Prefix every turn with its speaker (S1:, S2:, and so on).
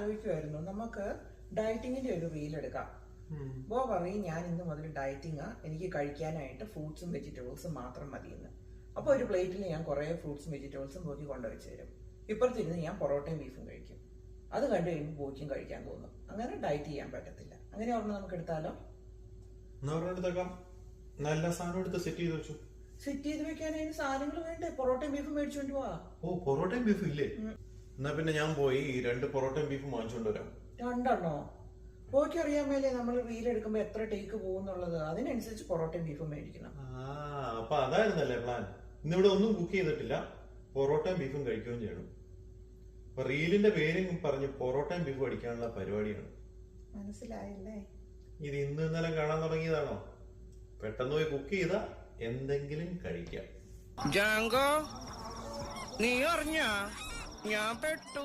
S1: ആലോചിക്കുമായിരുന്നു നമുക്ക് ഡയറ്റിങ്ങിന്റെ ഒരു റീൽ എടുക്കാം. ബോ പറയും ഞാൻ ഇന്ന് മുതൽ ഡയറ്റിങ്ങാ, എനിക്ക് കഴിക്കാനായിട്ട് ഫ്രൂട്ട്സും വെജിറ്റബിൾസും മാത്രം മതിയെന്ന്. അപ്പൊ ഒരു പ്ലേറ്റിൽ ഞാൻ കുറെ ഫ്രൂട്ട്സും വെജിറ്റബിൾസും ബോക്കി കൊണ്ടുവച്ച് തരും. ഇപ്പുറത്തിരുന്ന് ഞാൻ പൊറോട്ടയും ബീഫും കഴിക്കും. അത് കണ്ടു കഴിയുമ്പോൾ ബോയ്ക്കും കഴിക്കാൻ തോന്നും. അങ്ങനെ ഡയറ്റ് ചെയ്യാൻ പറ്റത്തില്ല. അങ്ങനെ ഒരെണ്ണം നമുക്ക് എടുത്താലോ?
S2: നല്ല സാധനം എടുത്ത് സെറ്റ് ചെയ്ത് വെച്ചു.
S1: സെറ്റ് ചെയ്ത് വെക്കാൻ അതിന് സാധനങ്ങൾ വേണ്ടേ? പൊറോട്ടയും ബീഫും മേടിച്ചോണ്ട് പോവാ.
S2: ഓ, പൊറോട്ടയും ബീഫും ഇല്ലേ? എന്നാ പിന്നെ ഞാൻ പോയി 2 പൊറോട്ടയും ബീഫും വാങ്ങിച്ചോണ്ട് വരാം.
S1: 2 ബോയ്ക്ക് അറിയാൻ മേലേ നമ്മൾ റീൽ എടുക്കുമ്പോ എത്ര ടേക്ക് പോകുന്നുള്ളത്. അതിനനുസരിച്ച് പൊറോട്ടയും ബീഫും മേടിക്കണം.
S2: അപ്പൊ അതായിരുന്നല്ലേ പ്ലാൻ? ഇന്നിവിടെ ഒന്നും കുക്ക് ചെയ്തിട്ടില്ല, പൊറോട്ടയും ബീഫും കഴിക്കുകയും ചെയ്യണം. അപ്പൊ റീലിന്റെ പേരും പറഞ്ഞ് പൊറോട്ടയും ബീഫും അടിക്കാനുള്ള പരിപാടിയാണ്.
S1: മനസ്സിലായില്ലേ?
S2: ഇത് ഇന്നലെ കാണാൻ തുടങ്ങിയതാണോ? പെട്ടെന്ന് പോയി കുക്ക് ചെയ്താ എന്തെങ്കിലും കഴിക്കാം.
S3: ജാങ്കോ, നീ അറിഞ്ഞ ഞാൻ പെട്ടു.